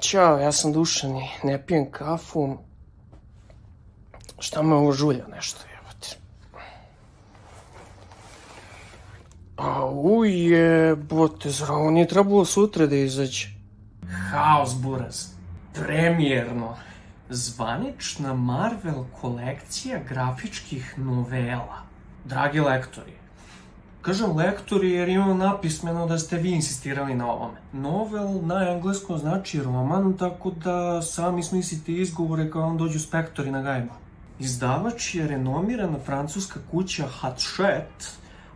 Ćao, ja sam Dušan i ne pijem kafu. Šta me ovo žulja nešto, jebote. Jebote, zar ovo nije trebalo sutra da izađe? Haos buraz. Premijerno. Zvanična Marvel kolekcija grafičkih novela. Dragi lektori. Kažem lektori jer imam napismeno da ste vi insistirali na ovome. Novel na engleskom znači roman, tako da sami smislite izgovore kao vam dođu spektori na gajbu. Izdavač je renomirana francuska kuća Hachette,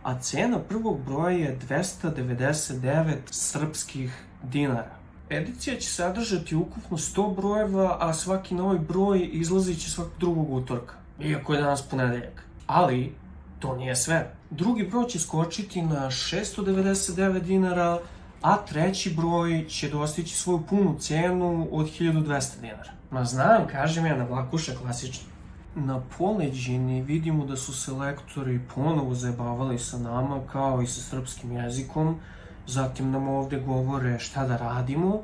a cena prvog broja je 299 srpskih dinara. Edicija će sadržati ukupno 100 brojeva, a svaki novi broj izlazit će svakog drugog utorka. Iako je danas ponedeljak. Ali to nije sve. Drugi broj će skočiti na 699 dinara, a treći broj će dostići svoju punu cenu od 1200 dinara. Ma znam, kažem ja, na vlakuša klasično. Na poleđini vidimo da su se lektori ponovo zajebavali sa nama, kao i sa srpskim jezikom. Zatim nam ovde govore šta da radimo,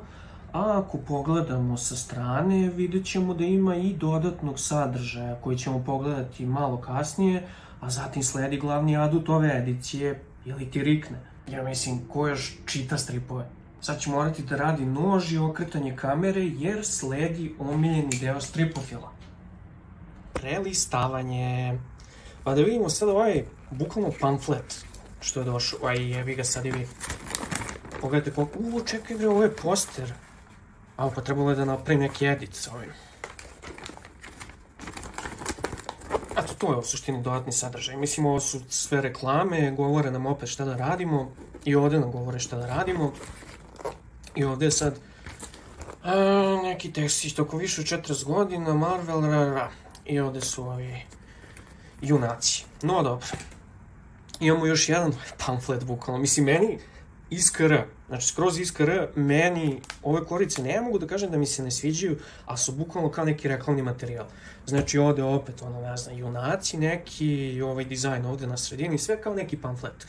a ako pogledamo sa strane, vidjet ćemo da ima i dodatnog sadržaja koji ćemo pogledati malo kasnije, a zatim sledi glavni adut ove edicije, ili ti rikne. Ja mislim, ko još čita stripove? Sad će morati da radi nož i okretanje kamere, jer sledi omiljeni deo stripofila. Prelistavanje. Pa da vidimo sad ovaj, bukvalno pamflet, što je došao. Jebi ga sad i vi. Pogledajte koliko... čekaj bre, ovo je poster. Pa trebalo je da napravim neki edit sa ovim. Eto, to je u suštini dodatni sadržaj. Mislim, ovo su sve reklame, govore nam opet šta da radimo. I ovde nam govore šta da radimo. I ovde je sad neki tekstić toko više od 40 godina, Marvel, I ovde su ovi junaci. No, dobro. Imamo još jedan pamflet, bukvalno. Mislim, meni ISKR, znači skroz ISKR, meni ove korice ne mogu da kažem da mi se ne sviđaju, a su bukvalno kao neki reklamni materijal. Znači ovde opet, ne znam, junaci neki, ovaj dizajn ovde na sredini, sve kao neki pamflet.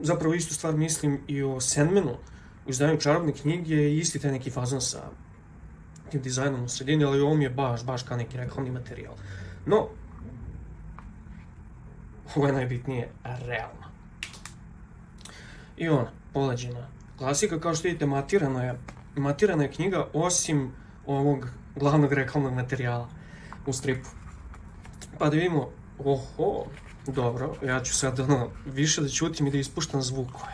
Zapravo istu stvar mislim i o Sandmanu, u izdanju Čarobne knjige je isti taj neki fazon sa tim dizajnom u sredini, ali ovo mi je baš kao neki reklamni materijal. No, ovo je najbitnije, realno. I poleđina. Klasika, kao što vidite, matirana je knjiga osim ovog glavnog reklamnog materijala u stripu. Pa da vidimo, dobro, ja ću sad više da ćutim i da ispuštam zvukove,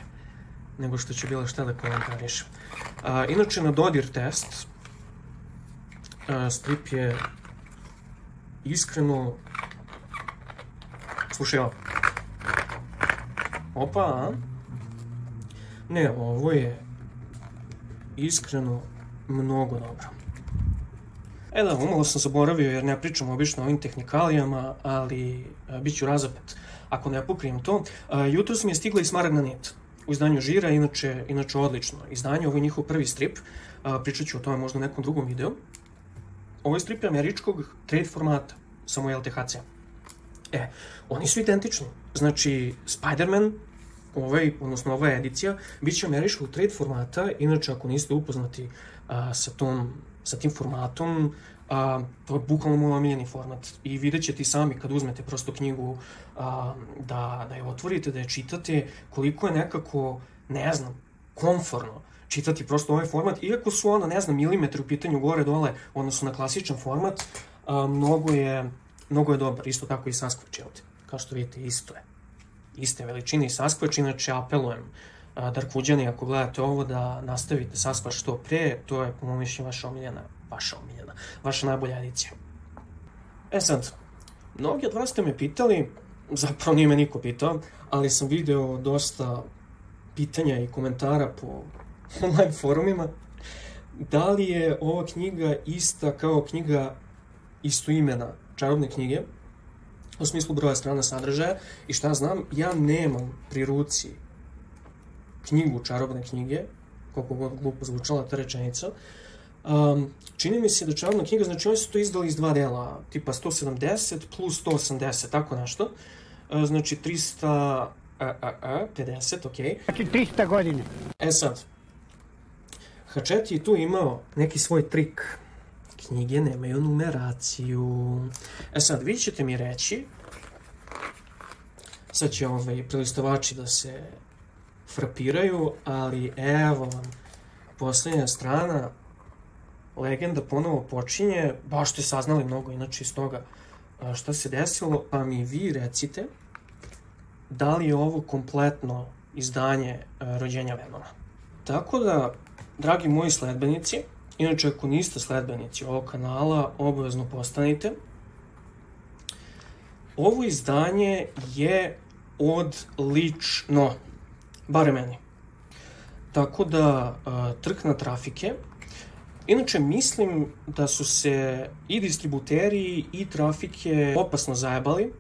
nego što ću bilo šta da komentarišem. Inače, na dodir test, strip je iskreno... Slušaj ovo. Opa, ne, ovo je iskreno mnogo dobro. Da, umalo sam zaboravio jer ne pričam obično o ovim tehnikalijama, ali bit ću razapet ako ne pokrijem to. Jutros mi je stigla i Smaragdna nit u izdanju Žira, inače odlično izdanje, ovo je njihov prvi strip, pričat ću o tome možda u nekom drugom videu. Ovo je strip američkog trade formata, samo LTHC. Oni su identični, znači Spider-Man, odnosno ova edicija, bit će američkog trade formata, inače ako niste upoznati sa tim formatom, to je bukvalno moj omiljeni format i vidjet ćete i sami kad uzmete prosto knjigu da je otvorite, da je čitate, koliko je nekako, ne znam, komforno čitati prosto ovaj format, iako su ne znam, milimetri u pitanju gore dole, odnosno na klasičan format, mnogo je dobar, isto tako i Sasquatch, kao što vidite, isto je. Iste veličine i Sasquatch, inače apelujem Darkuđani, ako gledate ovo, da nastavite Sasquatch što pre, to je po mojom mišljenju vaša najbolja edicija. Sad, mnogi od vas ste me pitali, zapravo nije me niko pitao, ali sam video dosta pitanja i komentara po online forumima, da li je ova knjiga ista kao knjiga istoimena Čarobne knjige, u smislu broja strana sadržaja, i šta znam, ja nemam pri ruci knjigu Čarobne knjige, koliko god glupo zvučala ta rečenica. Čini mi se da Čarobna knjiga, znači oni su to izdali iz dva dela, tipa 170 plus 180, tako nešto. Znači 350, okej. Znači 300 godine. Sad, Hachette je tu imao neki svoj trik. Knjige nemaju numeraciju. E sad, vi ćete mi reći, sad će prelistavači da se frapiraju, ali evo vam, posljednja strana, legenda ponovo počinje, baš ste saznali mnogo inače iz toga šta se desilo, pa mi vi recite da li je ovo kompletno izdanje Rođenja Venoma. Tako da, dragi moji sledbenici, inače ako niste sledbenici ovog kanala, obavezno postanite. Ovo izdanje je odlično, bare meni. Tako da, trk na trafike. Inače, mislim da su se i distributeri i trafike opasno zajebali,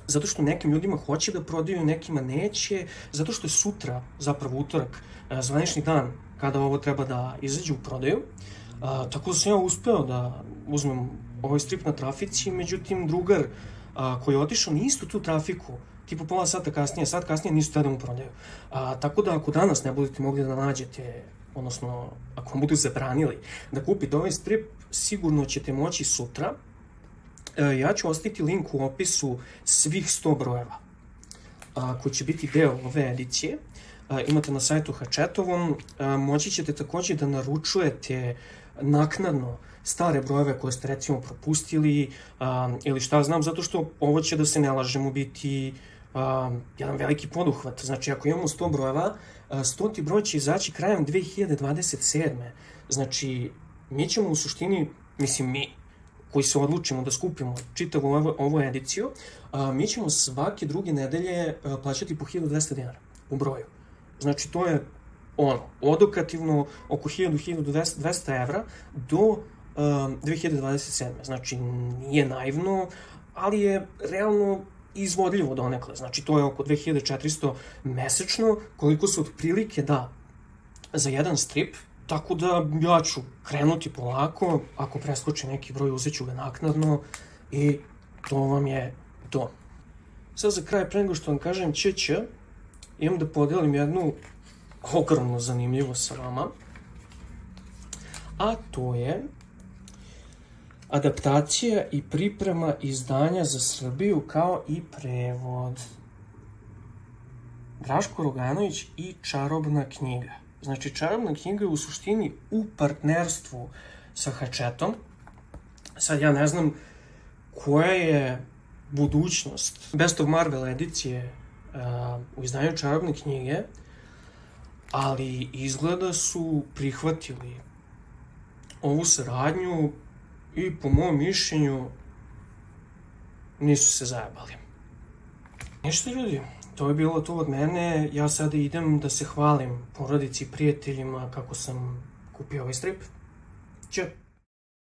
zato što nekim ljudima hoće da prodaju, nekima neće, zato što je sutra, zapravo utorak, zvanični dan kada ovo treba da izađe u prodaju. Tako da sam ja uspeo da uzmem ovaj strip na trafici, međutim drugar koji je otišao na istu tu trafiku, tipa pola sata kasnije, sat kasnije, nisu tada mu prodaju. Tako da ako danas ne budete mogli da nađete, odnosno ako vam budu zabranili da kupite ovaj strip, sigurno ćete moći sutra. Ja ću ostaviti link u opisu svih 100 brojeva koji će biti deo ove edicije. Imate na sajtu Hachetovom, moći ćete također da naručujete naknadno stare brojeve koje ste recimo propustili ili šta znam, zato što ovo će, da se ne lažemo, biti jedan veliki poduhvat. Znači, ako imamo 100 brojeva, 100. broj će izaći krajem 2027. Znači, mi ćemo u suštini, mislim mi, koji se odlučimo da skupimo čitavu ovu ediciju, mi ćemo svake druge nedelje plaćati po 1200 dinara u broju. Znači, to je odokativno oko 1000-1200 evra do 2027. Znači, nije naivno, ali je realno izvodljivo donekle. Znači, to je oko 2400 mesečno, koliko se otprilike da za jedan strip. Tako da ja ću krenuti polako, ako preskoči neki broj uzet ću ga naknadno i to vam je to. Sad za kraj, pre nego što vam kažem ć, imam da podelim jednu ogromno zanimljivost sa vama, a to je adaptacija i priprema izdanja za Srbiju kao i prevod. Draško Roganović i Čarobna knjiga. Znači, Čarobna knjiga je u suštini u partnerstvu sa Hachettom. Sad ja ne znam koja je budućnost Best of Marvel edicije u izdanju Čarobne knjige, ali izgleda su prihvatili ovu saradnju i po mom mišljenju nisu se zajebali. Ništa ljudi, to je bilo to od mene. Ja sada idem da se hvalim porodici i prijateljima kako sam kupio ovaj strip. Ćao!